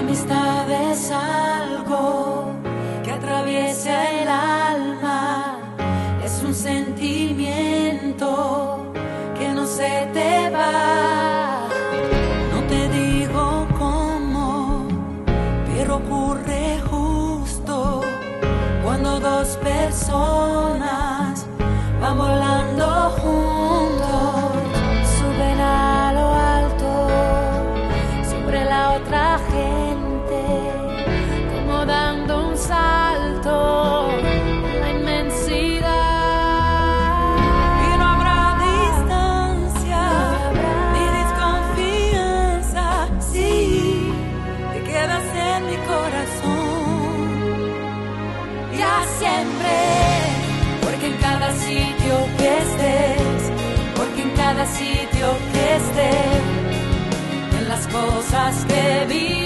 amistad es algo que atraviesa el alma, es un sentimiento que no se te va. No te digo cómo, pero ocurre justo cuando dos personas van volando juntos, suben a lo alto sobre la otra gente, como dando un salto en la inmensidad. Y no habrá distancia ni desconfianza si te quedas en mi corazón. Ya siempre, porque en cada sitio que estés, porque en cada sitio que estés, en las cosas que vi.